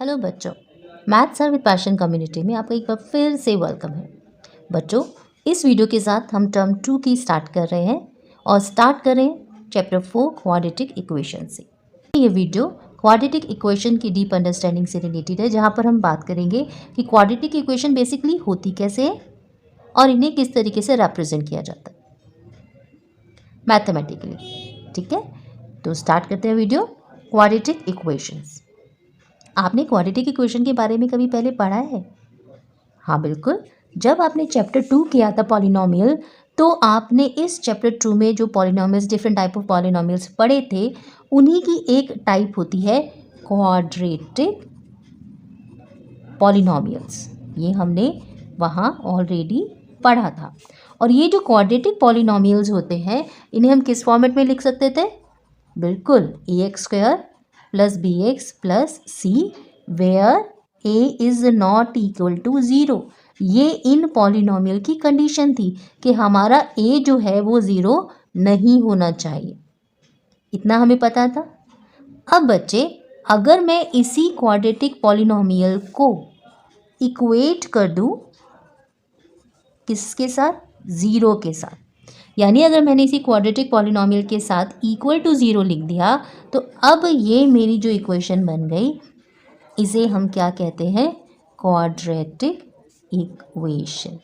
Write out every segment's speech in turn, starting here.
Hello बच्चों, maths sir with passion community में आपका एक बार फिर से वेलकम है। बच्चों, इस वीडियो के साथ हम टर्म 2 की स्टार्ट कर रहे हैं और स्टार्ट करें चैप्टर 4 क्वाड्रेटिक इक्वेशन से। ये वीडियो क्वाड्रेटिक इक्वेशन की डीप अंडरस्टैंडिंग से रिलेटेड है, जहाँ पर हम बात करेंगे कि क्वाड्रेटिक इक्वेशन बेसिकली होती कैसे है और इन्हें किस तरीके से रिप्रेजेंट किया जाता है मैथमेटिकली। ठीक है, तो स्टार्ट करते हैं वीडियो। क्वाड्रेटिक इक्वेशंस, आपने क्वाड्रेटिक इक्वेशन के बारे में कभी पहले पढ़ा है? हाँ बिल्कुल, जब आपने चैप्टर 2 किया था पॉलिनोमियल, तो आपने इस चैप्टर 2 में जो polynomials, different type of polynomials पढ़े थे, उन्हीं की एक टाइप होती है क्वाड्रेटिक पॉलिनोमियल्स। ये हमने वहाँ ऑलरेडी पढ़ा था। और ये जो क्वाड्रेटिक पॉलिनोमियल्स होते हैं, इन्हें हम किस फॉर्मेट में लिख सकते थे? बिल्कुल, ax² + bx + c where a is not equal to 0। ये इन पॉलिनोमियल की कंडीशन थी कि हमारा a जो है वो 0 नहीं होना चाहिए। इतना हमें पता था। अब बच्चे, अगर मैं इसी क्वाड्रेटिक पॉलिनोमियल को इक्वेट कर दूं किसके साथ? 0 के साथ। यानी अगर मैंने इसी क्वाड्रेटिक पॉलिनोमियल के साथ इक्वल टू 0 लिख दिया, तो अब ये मेरी जो इक्वेशन बन गई, इसे हम क्या कहते हैं? Quadratic equation.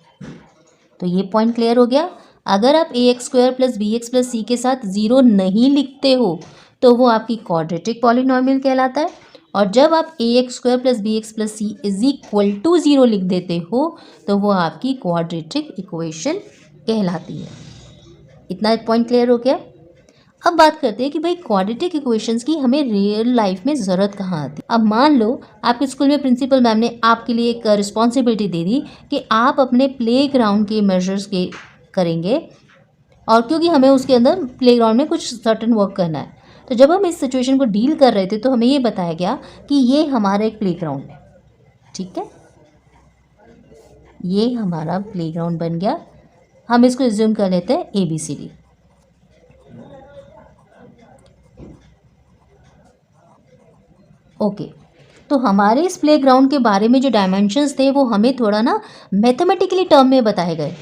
तो ये पॉइंट क्लियर हो गया। अगर आप ax² + bx + c के साथ 0 नहीं लिखते हो तो वो आपकी क्वाड्रेटिक पॉलिनोमियल कहलाता है, और जब आप ax² + bx + c = 0 लिख देते हो तो वो आपकी क्वाड्रेटिक इक्वेशन कहलाती है। इतना पॉइंट क्लियर हो गया। अब बात करते हैं कि भाई क्वाड्रेटिक इक्वेशंस की हमें रियल लाइफ में ज़रूरत कहाँ आती है। अब मान लो आपके स्कूल में प्रिंसिपल मैम ने आपके लिए एक रिस्पॉन्सिबिलिटी दे दी कि आप अपने प्लेग्राउंड के मेजर्स के करेंगे, और क्योंकि हमें उसके अंदर प्लेग्राउंड में कुछ सर्टन वर्क करना है। तो जब हम इस सिचुएशन को डील कर रहे थे तो हमें ये बताया गया कि ये हमारा एक प्लेग्राउंड है। ठीक है, ये हमारा प्लेग्राउंड बन गया। हम इसको एज्यूम कर लेते हैं ABCD। ओके, तो हमारे इस प्लेग्राउंड के बारे में जो डायमेंशंस थे वो हमें थोड़ा ना मैथमेटिकली टर्म में बताए गए।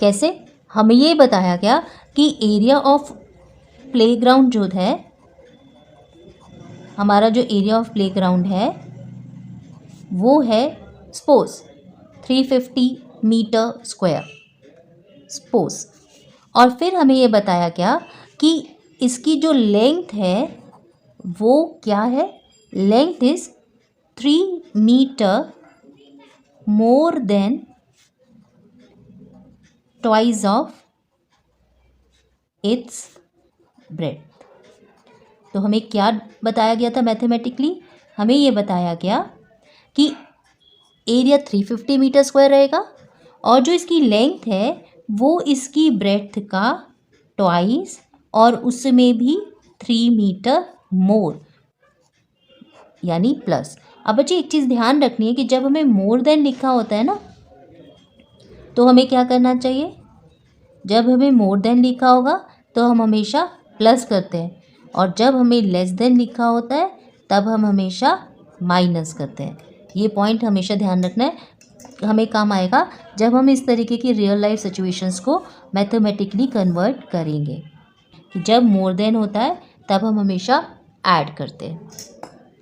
कैसे? हमें ये बताया गया कि एरिया ऑफ प्लेग्राउंड जो है, हमारा जो एरिया ऑफ प्लेग्राउंड है वो है सपोज 350 मीटर स्क्वायर सपोज। और फिर हमें ये बताया गया कि इसकी जो लेंथ है वो क्या है? Length is 3 meter more than twice of its breadth. तो हमें क्या बताया गया था मैथमेटिकली? हमें ये बताया गया कि एरिया 350 मीटर स्क्वायर रहेगा, और जो इसकी लेंथ है वो इसकी ब्रेथ का ट्वाइस, और उसमें भी 3 मीटर मोर यानी प्लस। अब बच्चे एक चीज़ ध्यान रखनी है कि जब हमें मोर देन लिखा होता है ना, तो हमें क्या करना चाहिए? जब हमें मोर देन लिखा होगा तो हम हमेशा प्लस करते हैं, और जब हमें लेस देन लिखा होता है तब हम हमेशा माइनस करते हैं। ये पॉइंट हमेशा ध्यान रखना है, हमें काम आएगा जब हम इस तरीके की रियल लाइफ सिचुएशंस को मैथमेटिकली कन्वर्ट करेंगे। कि जब मोर देन होता है तब हम हमेशा ऐड करते हैं।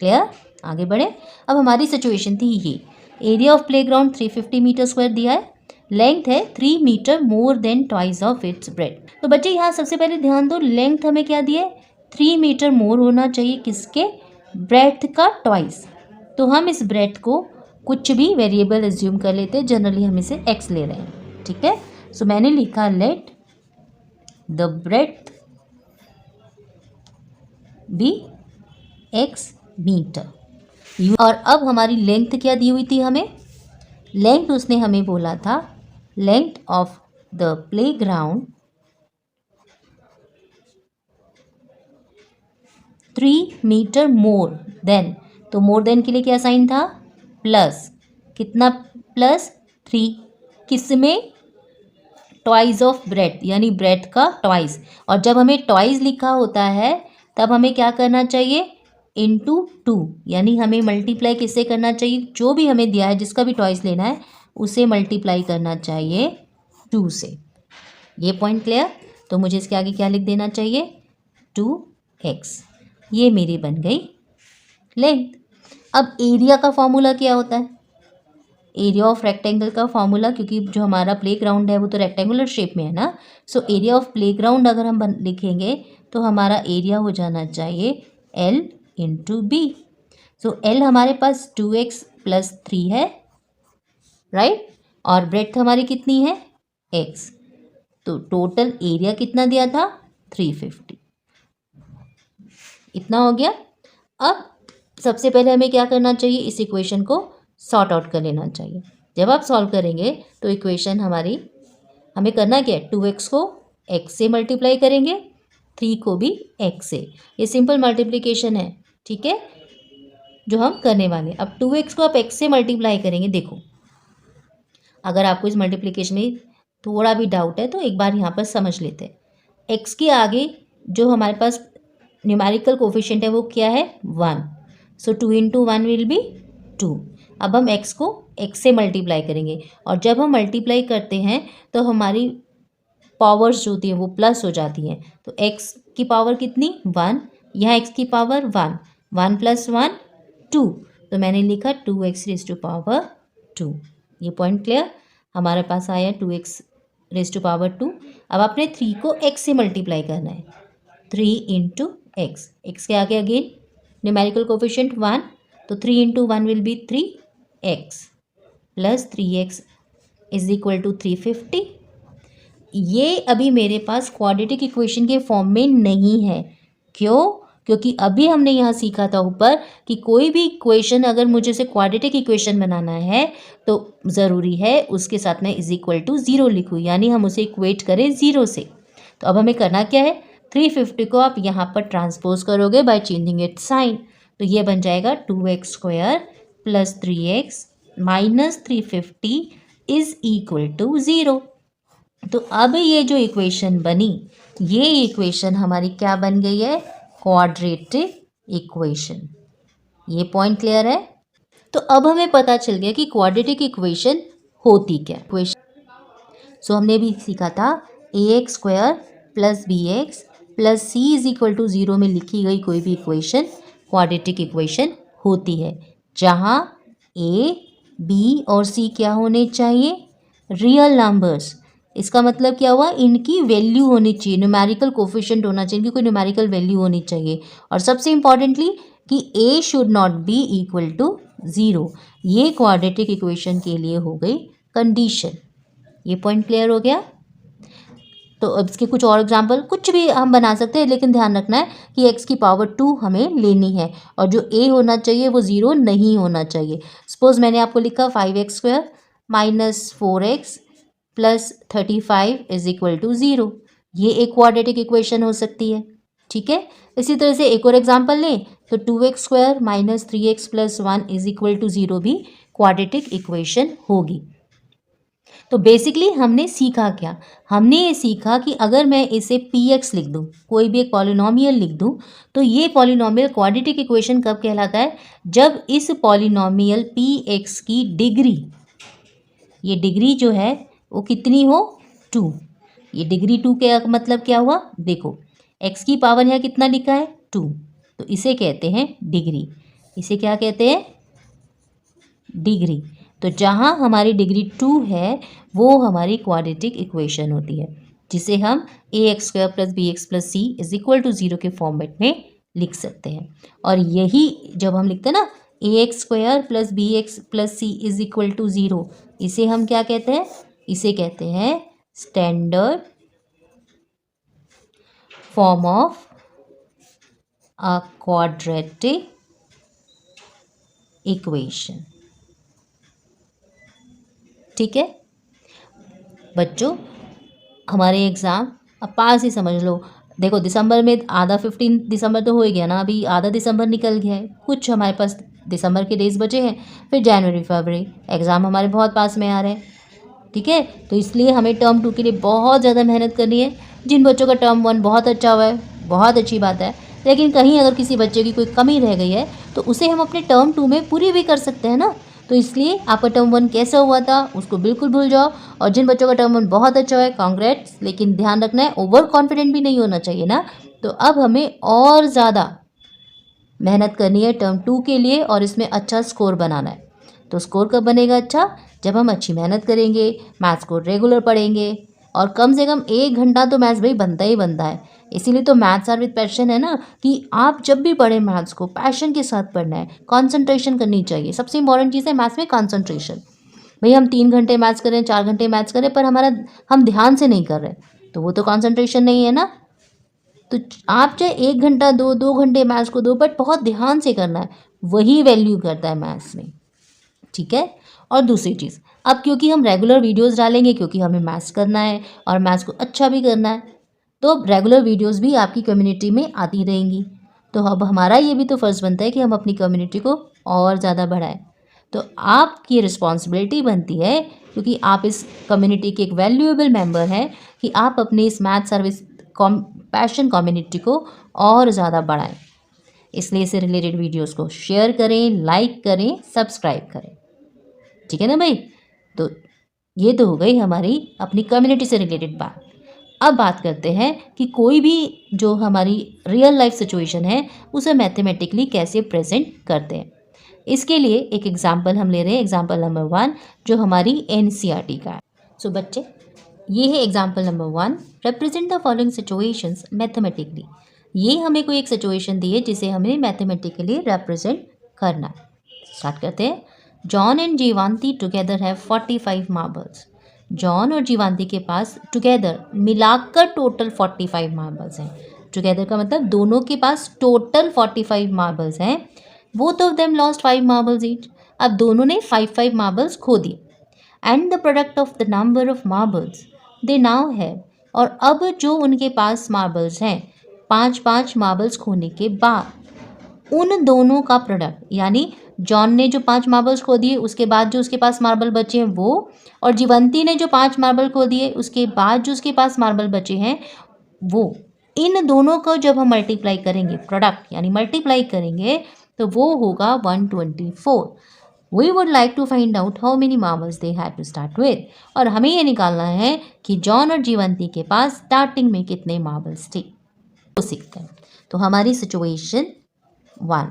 क्लियर? आगे बढ़े। अब हमारी सिचुएशन थी ये, area of playground 350 meter square दिया है, लेंथ है 3 meter more than twice of its breadth. तो बच्चे यहाँ सबसे पहले ध्यान दो, लेंथ हमें क्या दिया है? 3 मीटर मोर होना चाहिए किसके? ब्रेथ का ट्वाइस। तो हम इस ब्रेथ को कुछ भी वेरिएबल एज्यूम कर लेते हैं, जनरली हम इसे x ले रहे हैं। ठीक है, सो मैंने लिखा let the breadth be x meter. और अब हमारी लेंथ क्या दी हुई थी हमें? लेंथ उसने हमें बोला था length of the playground 3 meter more than. तो मोर देन के लिए क्या साइन था? प्लस। कितना प्लस? 3। किसमें? ट्वाइस ऑफ ब्रेथ, यानी ब्रेथ का ट्वाइस। और जब हमें ट्वाइस लिखा होता है तब हमें क्या करना चाहिए? इंटू 2, यानी हमें मल्टीप्लाई किससे करना चाहिए, जो भी हमें दिया है जिसका भी टॉइस लेना है उसे मल्टीप्लाई करना चाहिए 2 से। ये पॉइंट क्लियर। तो मुझे इसके आगे क्या लिख देना चाहिए, 2x। ये मेरी बन गई लेंथ। अब एरिया का फॉर्मूला क्या होता है, एरिया ऑफ रेक्टेंगल का फॉर्मूला, क्योंकि जो हमारा प्लेग्राउंड है वो तो रेक्टेंगुलर शेप में है ना, सो एरिया ऑफ प्लेग्राउंड अगर हम लिखेंगे तो हमारा एरिया हो जाना चाहिए L इंटू बी। सो L हमारे पास 2x प्लस 3 है, राइट, और ब्रेड्थ हमारी कितनी है x, तो टोटल एरिया कितना दिया था 350, इतना हो गया। अब सबसे पहले हमें क्या करना चाहिए, इस इक्वेशन को सॉर्ट आउट कर लेना चाहिए। जब आप सॉल्व करेंगे तो इक्वेशन हमारी, हमें करना क्या है, 2x को x से मल्टीप्लाई करेंगे, 3 को भी x से। ये सिंपल मल्टीप्लिकेशन है, ठीक है, जो हम करने वाले। अब 2x को आप x से मल्टीप्लाई करेंगे। देखो, अगर आपको इस मल्टीप्लिकेशन में थोड़ा भी डाउट है तो एक बार यहाँ पर समझ लेते हैं। x के आगे जो हमारे पास न्यूमेरिकल कोफिशिएंट है वो क्या है, 1। सो 2 इंटू 1 विल बी 2। अब हम x को x से मल्टीप्लाई करेंगे, और जब हम मल्टीप्लाई करते हैं तो हमारी पावर्स जो होती हैं वो प्लस हो जाती हैं। तो x की पावर कितनी, 1, यहाँ x की पावर 1, 1 प्लस 1 2, तो मैंने लिखा 2x रेज़ टू पावर 2। ये पॉइंट क्लियर, हमारे पास आया 2x रेज़ टू पावर 2। अब आपने 3 को x से मल्टीप्लाई करना है, 3 इंटू x, x के आगे अगेन न्यूमेरिकल कोफिशिएंट 1, तो 3 into 1 will be 3x plus 3x is equal to 350। ये अभी मेरे पास क्वाड्रेटिक इक्वेशन के फॉर्म में नहीं है। क्यों? क्योंकि अभी हमने यहाँ सीखा था ऊपर कि कोई भी इक्वेशन अगर मुझे से क्वाड्रेटिक इक्वेशन बनाना है तो ज़रूरी है उसके साथ में इज इक्वल टू 0 लिखूँ, यानी हम उसे इक्वेट करें 0 से। तो अब हमें करना क्या है, 350 को आप यहाँ पर ट्रांसपोज करोगे बाय चेंजिंग इट्स साइन, तो ये बन जाएगा 2x square plus 3x minus 350 is equal to 0। तो अब ये जो इक्वेशन बनी, ये इक्वेशन हमारी क्या बन गई है, क्वाड्रेटिक इक्वेशन। ये पॉइंट क्लियर है। तो अब हमें पता चल गया कि क्वाड्रेटिक इक्वेशन होती क्या इक्वेशन। सो हमने भी सीखा था ax square plus bx plus c is equal to 0 में लिखी गई कोई भी इक्वेशन क्वाड्रेटिक इक्वेशन होती है, जहाँ a, b और c क्या होने चाहिए, रियल नंबर्स। इसका मतलब क्या हुआ, इनकी वैल्यू होनी चाहिए, न्यूमेरिकल कोफिशिएंट होना चाहिए, इनकी कोई न्यूमेरिकल वैल्यू होनी चाहिए, और सबसे इम्पॉर्टेंटली कि a should not be equal to 0। ये क्वाड्रेटिक इक्वेशन के लिए हो गई कंडीशन। ये पॉइंट क्लियर हो गया। तो अब इसके कुछ और एग्जाम्पल कुछ भी हम बना सकते हैं, लेकिन ध्यान रखना है कि x की पावर 2 हमें लेनी है, और जो a होना चाहिए वो 0 नहीं होना चाहिए। सपोज मैंने आपको लिखा 5x square minus 4x plus 35 is equal to 0। ये एक क्वाड्रेटिक इक्वेशन हो सकती है, ठीक है। इसी तरह से एक और एग्जाम्पल लें तो 2x square minus 3x plus 1 is equal to 0 भी क्वाड्रेटिक इक्वेशन होगी। तो बेसिकली हमने सीखा क्या, हमने ये सीखा कि अगर मैं इसे px लिख दूँ, कोई भी एक पॉलिनोमियल लिख दूँ, तो ये पॉलिनोमियल क्वाड्रेटिक इक्वेशन कब कहलाता है, जब इस पॉलिनोमियल px की डिग्री, ये डिग्री जो है वो कितनी हो, 2। ये डिग्री 2 के मतलब क्या हुआ, देखो x की पावर यहाँ कितना लिखा है 2, तो इसे कहते हैं डिग्री। इसे क्या कहते हैं, डिग्री। तो जहाँ हमारी डिग्री 2 है वो हमारी क्वाड्रेटिक इक्वेशन होती है, जिसे हम ax square plus bx plus c is equal to 0 के फॉर्मेट में लिख सकते हैं। और यही जब हम लिखते हैं ना ax square plus bx plus c is equal to 0, इसे हम क्या कहते हैं, इसे कहते हैं standard form of a quadratic equation. ठीक है बच्चों, हमारे एग्ज़ाम अब पास ही समझ लो। देखो दिसंबर में आधा 15 दिसंबर तो हो ही गया ना, अभी आधा दिसंबर निकल गया है, कुछ हमारे पास दिसंबर के डेज बचे हैं, फिर जनवरी फरवरी एग्ज़ाम हमारे बहुत पास में आ रहे हैं। ठीक है, तो इसलिए हमें टर्म 2 के लिए बहुत ज़्यादा मेहनत करनी है। जिन बच्चों का टर्म 1 बहुत अच्छा हुआ है, बहुत अच्छी बात है, लेकिन कहीं अगर किसी बच्चे की कोई कमी रह गई है तो उसे हम अपने टर्म 2 में पूरी भी कर सकते हैं ना। तो इसलिए आपका टर्म 1 कैसा हुआ था उसको बिल्कुल भूल जाओ, और जिन बच्चों का टर्म 1 बहुत अच्छा है कांग्रेट्स, लेकिन ध्यान रखना है ओवर कॉन्फिडेंट भी नहीं होना चाहिए ना। तो अब हमें और ज़्यादा मेहनत करनी है टर्म 2 के लिए और इसमें अच्छा स्कोर बनाना है। तो स्कोर कब बनेगा अच्छा? जब हम अच्छी मेहनत करेंगे, मैथ्स को रेगुलर पढ़ेंगे, और कम से कम 1 घंटा तो मैथ्स भाई बनता ही बनता है। इसीलिए तो मैथ्स आर विद पैशन है ना, कि आप जब भी पढ़ें मैथ्स को पैशन के साथ पढ़ना है, कॉन्सेंट्रेशन करनी चाहिए। सबसे इंपॉर्टेंट चीज़ है मैथ्स में कॉन्सेंट्रेशन। भई हम 3 घंटे मैथ्स करें, 4 घंटे मैथ्स करें, पर हम ध्यान से नहीं कर रहे, तो वो तो कॉन्सेंट्रेशन नहीं है ना। तो आप चाहे 1 घंटा दो, 2 घंटे मैथ्स को दो, बट बहुत ध्यान से करना है, वही वैल्यू करता है मैथ्स में, ठीक है। और दूसरी चीज़, अब क्योंकि हम रेगुलर वीडियोस डालेंगे, क्योंकि हमें मैथ्स करना है और मैथ्स को अच्छा भी करना है, तो अब रेगुलर वीडियोस भी आपकी कम्युनिटी में आती रहेंगी। तो अब हमारा ये भी तो फ़र्ज़ बनता है कि हम अपनी कम्युनिटी को और ज़्यादा बढ़ाएं। तो आपकी रिस्पॉन्सिबिलिटी बनती है, क्योंकि आप इस कम्युनिटी के एक वैल्यूएबल मेंबर हैं, कि आप अपनी इस मैथ सर्विस पैशन कम्युनिटी को और ज़्यादा बढ़ाएं। इसलिए इससे रिलेटेड वीडियोस को शेयर करें, लाइक करें, सब्सक्राइब करें, ठीक है ना भाई। तो ये तो हो गई हमारी अपनी कम्युनिटी से रिलेटेड बात। अब बात करते हैं कि कोई भी जो हमारी रियल लाइफ सिचुएशन है उसे मैथमेटिकली कैसे प्रेजेंट करते हैं। इसके लिए एक एग्जाम्पल हम ले रहे हैं, एग्जाम्पल नंबर 1 जो हमारी एनसीईआरटी का है। सो बच्चे, ये है example number 1, represent the following situations mathematically. ये हमें कोई एक सिचुएशन दी है जिसे हमें मैथमेटिकली रिप्रेजेंट करना है। स्टार्ट करते हैं। John and Jeevanti together have 45 marbles. John और जीवांती के पास टुगेदर मिलाकर टोटल 45 मार्बल्स हैं। टुगेदर का मतलब दोनों के पास टोटल 45 मार्बल्स हैं। Both of them lost 5 marbles each. अब दोनों ने 5 मार्बल्स खो दिए। And the product of the number of marbles they now have. और अब जो उनके पास मार्बल्स हैं, 5 मार्बल्स खोने के बाद उन दोनों का प्रोडक्ट, यानी जॉन ने जो 5 मार्बल्स खो दिए उसके बाद जो उसके पास मार्बल बचे हैं वो, और जीवंती ने जो 5 मार्बल खो दिए उसके बाद जो उसके पास मार्बल बचे हैं वो, इन दोनों को जब हम मल्टीप्लाई करेंगे, प्रोडक्ट यानी मल्टीप्लाई करेंगे, तो वो होगा 124। We would like to find out how many marbles they had to start with. और हमें ये निकालना है कि जॉन और जीवंती के पास स्टार्टिंग में कितने मार्बल्स थे, वो सीखते हैं। तो हमारी सिचुएशन 1,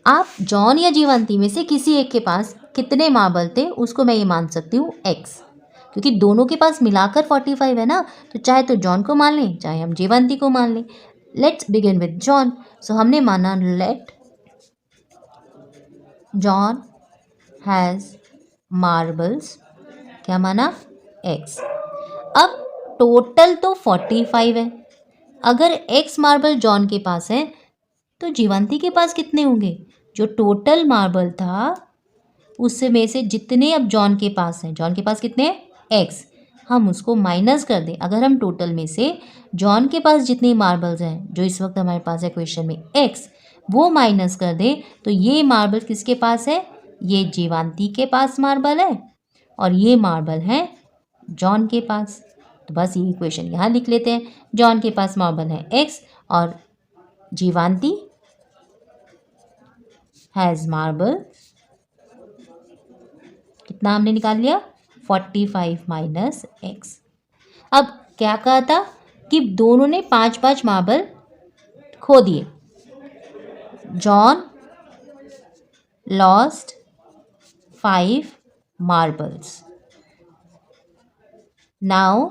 आप जॉन या जीवंती में से किसी एक के पास कितने मार्बल थे उसको मैं ये मान सकती हूँ x, क्योंकि दोनों के पास मिलाकर 45 है ना, तो चाहे तो जॉन को मान लें चाहे हम जीवंती को मान लें। Let's begin with John. So हमने माना लेट जॉन हैज़ मार्बल्स, क्या माना, x। अब टोटल तो 45 है, अगर x मार्बल जॉन के पास है तो जीवंती के पास कितने होंगे? जो टोटल मार्बल था उससे में से जितने अब जॉन के पास हैं, जॉन के पास कितने हैं, x, हम उसको माइनस कर दें। अगर हम टोटल में से जॉन के पास जितने मार्बल्स हैं जो इस वक्त हमारे पास है क्वेश्चन में x, वो माइनस कर दें, तो ये मार्बल किसके पास है? ये जीवंती के पास मार्बल है और ये मार्बल है जॉन के पास। तो बस ये इक्वेशन यहाँ लिख लेते हैं। जॉन के पास मार्बल है x और जीवंती हैज़ मार्बल, कितना हमने निकाल लिया, 45 माइनस x। अब क्या कहा था कि दोनों ने 5 मार्बल खो दिए। John lost 5 marbles, now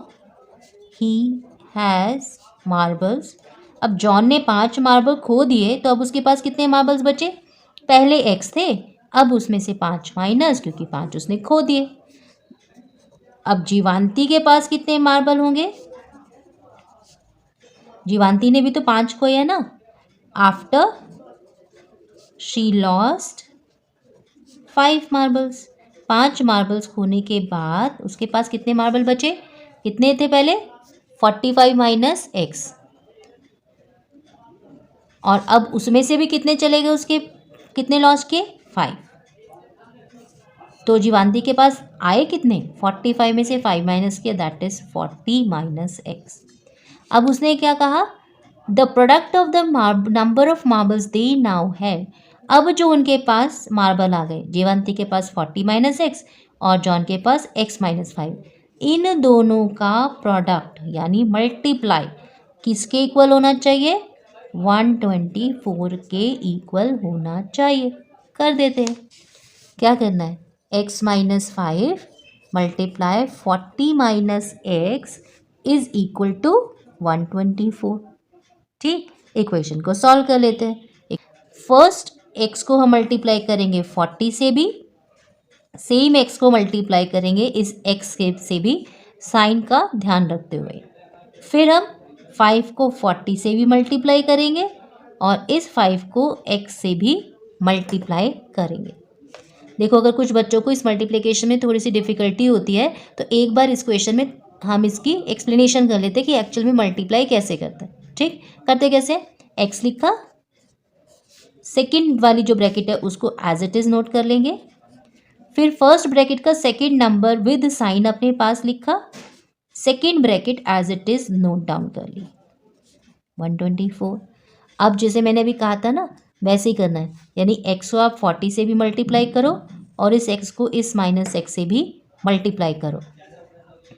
he has marbles. अब जॉन ने 5 मार्बल खो दिए तो अब उसके पास कितने मार्बल्स बचे? पहले x थे, अब उसमें से 5 माइनस, क्योंकि 5 उसने खो दिए। अब जीवांती के पास कितने मार्बल होंगे? जीवांती ने भी तो 5 खोए है ना। After she lost 5 marbles, 5 marbles खोने के बाद उसके पास कितने मार्बल बचे? कितने थे पहले? 45 माइनस x, और अब उसमें से भी कितने चले गए उसके, कितने लॉस के? 5। तो जीवांती के पास आए कितने, 45 में से 5 माइनस किया, दैट इज 40 माइनस एक्स। अब उसने क्या कहा, the product of the number of marbles they now have. अब जो उनके पास मार्बल आ गए, जीवांती के पास 40 माइनस एक्स और जॉन के पास x माइनस 5, इन दोनों का प्रोडक्ट यानी मल्टीप्लाई किसके इक्वल होना चाहिए, 124 के इक्वल होना चाहिए। कर देते हैं, क्या करना है, x minus 5 multiply 40 minus x is equal to 124। ठीक, इक्वेशन को सॉल्व कर लेते हैं। फर्स्ट x को हम मल्टीप्लाई करेंगे 40 से भी, सेम x को मल्टीप्लाई करेंगे इस x के से भी, साइन का ध्यान रखते हुए। फिर हम 5 को 40 से भी मल्टीप्लाई करेंगे और इस 5 को x से भी मल्टीप्लाई करेंगे। देखो, अगर कुछ बच्चों को इस मल्टीप्लिकेशन में थोड़ी सी डिफ़िकल्टी होती है तो एक बार इस क्वेश्चन में हम इसकी एक्सप्लेनेशन कर लेते हैं कि एक्चुअल में मल्टीप्लाई कैसे करते हैं। ठीक, करते कैसे, x लिखा, सेकंड वाली जो ब्रैकेट है उसको एज इट इज़ नोट कर लेंगे, फिर फर्स्ट ब्रैकेट का सेकंड नंबर विद साइन अपने पास लिखा, second bracket as it is note down कर ली, 124। अब जैसे मैंने अभी कहा था ना, वैसे ही करना है, यानी x को आप 40 से भी मल्टीप्लाई करो और इस x को इस माइनस एक्स से भी मल्टीप्लाई करो।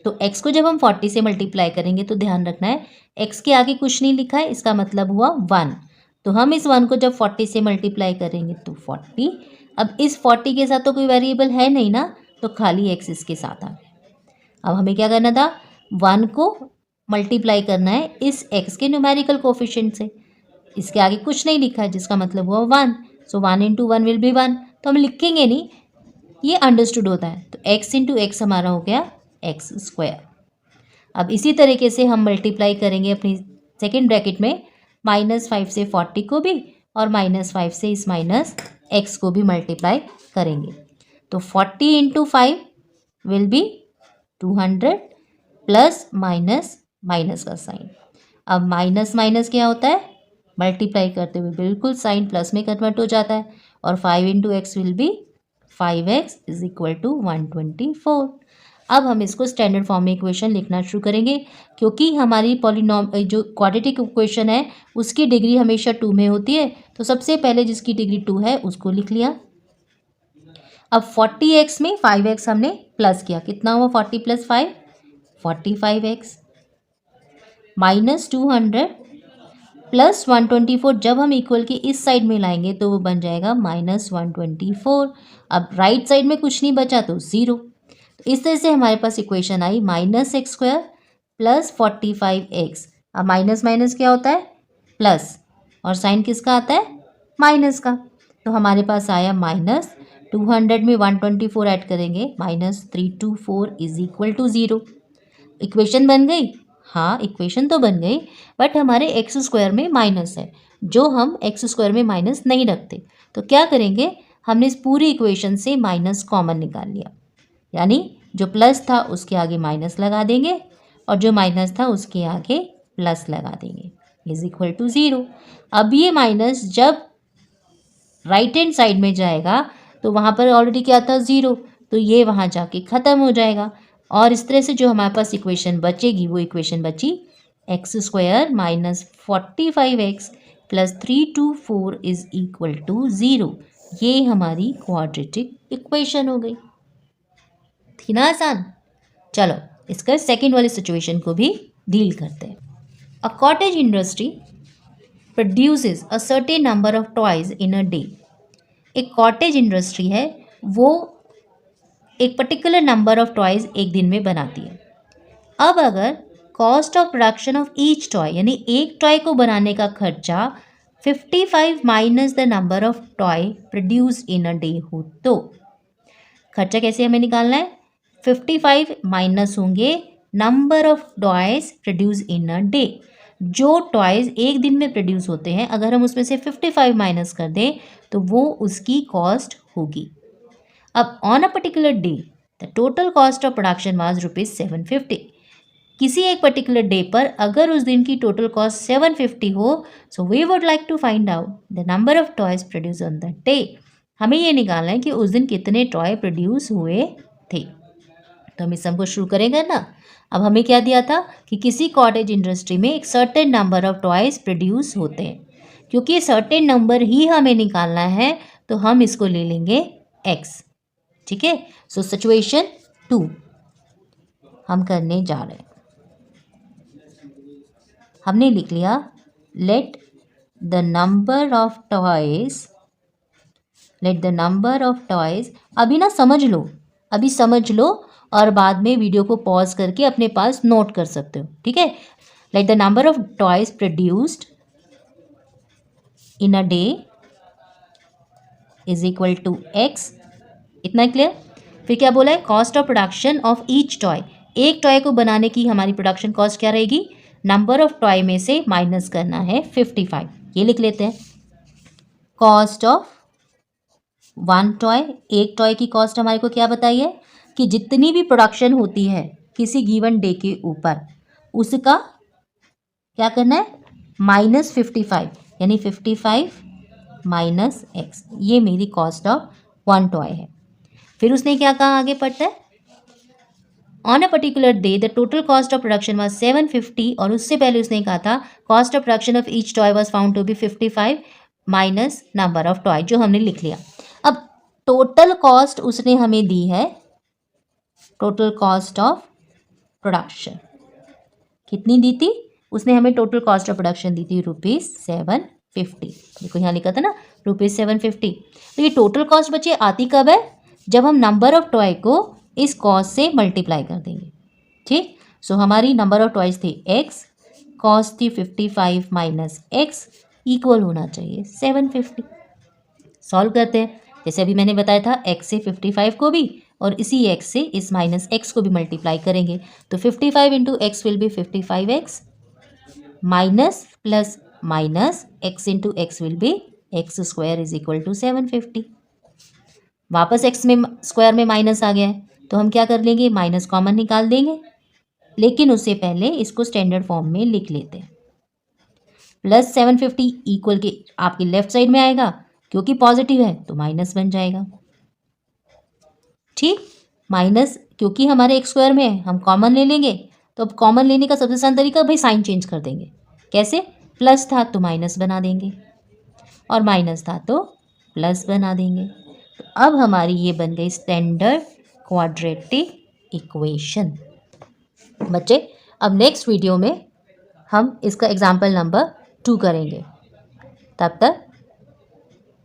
तो x को जब हम 40 से मल्टीप्लाई करेंगे तो ध्यान रखना है x के आगे कुछ नहीं लिखा है, इसका मतलब हुआ 1। तो हम इस 1 को जब 40 से मल्टीप्लाई करेंगे तो 40। अब इस 40 के साथ तो कोई वेरिएबल है नहीं ना, तो खाली x इसके साथ आ गया। अब हमें क्या करना था, 1 को मल्टीप्लाई करना है इस x के न्यूमेरिकल कोफिशिएंट से, इसके आगे कुछ नहीं लिखा है जिसका मतलब हुआ 1। सो 1 इंटू 1 विल बी 1, तो हम लिखेंगे नहीं, ये अंडरस्टूड होता है। तो x इंटू एक्स हमारा हो गया एक्स स्क्वायर। अब इसी तरीके से हम मल्टीप्लाई करेंगे अपनी सेकेंड ब्रैकेट में -5 से 40 को भी और -5 से इस माइनस एक्स को भी मल्टीप्लाई करेंगे। तो 40 into 5 will be 200 plus minus minus का साइन। अब माइनस माइनस क्या होता है, मल्टीप्लाई करते हुए बिल्कुल साइन प्लस में कन्वर्ट हो जाता है, और 5 into x will be 5x is equal to 124। अब हम इसको स्टैंडर्ड फॉर्म में इक्वेशन लिखना शुरू करेंगे, क्योंकि हमारी पॉलिनॉम जो क्वाड्रेटिक इक्वेशन है उसकी डिग्री हमेशा 2 में होती है। तो सबसे पहले जिसकी डिग्री 2 है उसको लिख लिया। अब 40x में 5x हमने प्लस किया, कितना हुआ 40 प्लस 5, 45x, माइनस 200 प्लस 124, जब हम इक्वल के इस साइड में लाएंगे तो वो बन जाएगा -124। अब राइट साइड में कुछ नहीं बचा तो 0। तो इस तरह से हमारे पास इक्वेशन आई -x² प्लस 45x। अब माइनस माइनस क्या होता है, प्लस, और साइन किसका आता है, माइनस का। तो हमारे पास आया -200 में 124 ऐड करेंगे, -324 इज इक्वल टू 0। इक्वेशन बन गई, हाँ इक्वेशन तो बन गई, बट हमारे एक्स स्क्वायर में माइनस है, जो हम एक्स स्क्वायर में माइनस नहीं रखते। तो क्या करेंगे, हमने इस पूरी इक्वेशन से माइनस कॉमन निकाल लिया, यानी जो प्लस था उसके आगे माइनस लगा देंगे और जो माइनस था उसके आगे प्लस लगा देंगे, इज इक्वल टू 0। अब ये माइनस जब राइट हैंड साइड में जाएगा तो वहाँ पर ऑलरेडी क्या था 0, तो ये वहाँ जाके ख़त्म हो जाएगा, और इस तरह से जो हमारे पास इक्वेशन बचेगी वो इक्वेशन बची x² minus 45x plus 324 is equal to 0। ये हमारी क्वाड्रेटिक इक्वेशन हो गई, थी ना आसान। चलो इसका सेकंड वाली सिचुएशन को भी डील करते हैं। A cottage industry produces a certain number of toys in a day. एक कॉटेज इंडस्ट्री है, वो एक पर्टिकुलर नंबर ऑफ टॉयज एक दिन में बनाती है। अब अगर cost of production of each toy, यानी एक टॉय को बनाने का खर्चा 55 minus the number of toy produce in a day हो, तो खर्चा कैसे हमें निकालना है, 55 माइनस होंगे number of toys produce in a day. जो टॉयज एक दिन में प्रोड्यूस होते हैं, अगर हम उसमें से 55 माइनस कर दें तो वो उसकी कॉस्ट होगी। अब on a particular day the total cost of production was ₹750। किसी एक पर्टिकुलर डे पर अगर उस दिन की टोटल कॉस्ट 750 हो, so we would like to find out the number of toys produce on the day. हमें ये निकालना है कि उस दिन कितने टॉय प्रोड्यूस हुए थे। तो हम इस सम को शुरू करेंगे ना। अब हमें क्या दिया था कि किसी कॉटेज इंडस्ट्री में एक certain number of toys produce होते हैं। क्योंकि सर्टेन नंबर ही हमें निकालना है तो हम इसको ले लेंगे x। ठीक है, सो सिचुएशन 2 हम करने जा रहे हैं। हमने लिख लिया late the number of toys. अभी ना समझ लो, अभी समझ लो और बाद में वीडियो को पॉज करके अपने पास नोट कर सकते हो। ठीक है, let the number of toys produced in a day is equal to x। इतना क्लियर। फिर क्या बोला है, cost of production of each toy. एक टॉय को बनाने की हमारी प्रोडक्शन कॉस्ट क्या रहेगी, नंबर ऑफ टॉय में से माइनस करना है 55। ये लिख लेते हैं, कॉस्ट ऑफ वन टॉय। एक टॉय की कॉस्ट हमारे को क्या बताई है कि जितनी भी प्रोडक्शन होती है किसी गिवन डे के ऊपर उसका क्या करना है, -55, यानी 55 माइनस x। ये मेरी कॉस्ट ऑफ वन टॉय है। फिर उसने क्या कहा, आगे पढ़ता है, on a particular day the total cost of production was 750। और उससे पहले उसने कहा था cost of production of each toy was found to be 55 minus number of toy, जो हमने लिख लिया। अब टोटल कॉस्ट उसने हमें दी है, टोटल कॉस्ट ऑफ प्रोडक्शन कितनी दी थी, उसने हमें टोटल कॉस्ट ऑफ प्रोडक्शन दी थी ₹750। देखो यहाँ लिखा था ना ₹750। तो ये टोटल कॉस्ट बच्चे आती कब है, जब हम नंबर ऑफ टॉय को इस कॉस्ट से मल्टीप्लाई कर देंगे। ठीक, सो हमारी नंबर ऑफ टॉयज थी x, कॉस्ट थी 55 माइनस x, इक्वल होना चाहिए 750। सॉल्व करते हैं। जैसे अभी मैंने बताया था x से 55 को भी और इसी x से इस माइनस x को भी मल्टीप्लाई करेंगे। तो 55 into x will be 55x minus plus minus x into x will be x square is equal to 750। वापस x में स्क्वायर में माइनस आ गया है तो हम क्या कर लेंगे, माइनस कॉमन निकाल देंगे। लेकिन उससे पहले इसको स्टैंडर्ड फॉर्म में लिख लेते हैं। प्लस 750 इक्वल के आपके लेफ्ट साइड में आएगा, क्योंकि पॉजिटिव है तो माइनस बन जाएगा। ठीक, माइनस क्योंकि हमारे x स्क्वायर में है हम कॉमन ले लेंगे। तो अब कॉमन लेने का सबसे आसान तरीका, भाई साइन चेंज कर देंगे। कैसे, प्लस था तो माइनस बना देंगे और माइनस था तो प्लस बना देंगे। तो अब हमारी ये बन गई स्टैंडर्ड क्वाड्रेटिक इक्वेशन। बच्चे अब नेक्स्ट वीडियो में हम इसका एग्जाम्पल नंबर 2 करेंगे। तब तक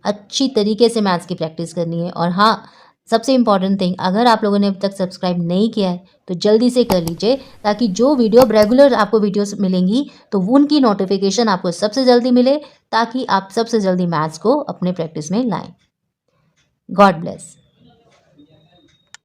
अच्छी तरीके से मैथ्स की प्रैक्टिस करनी है। और हाँ, सबसे इम्पॉर्टेंट थिंग, अगर आप लोगों ने अब तक सब्सक्राइब नहीं किया है तो जल्दी से कर लीजिए, ताकि जो वीडियो रेगुलर आपको वीडियोस मिलेंगी तो उनकी नोटिफिकेशन आपको सबसे जल्दी मिले, ताकि आप सबसे जल्दी मैथ्स को अपने प्रैक्टिस में लाएं। God bless.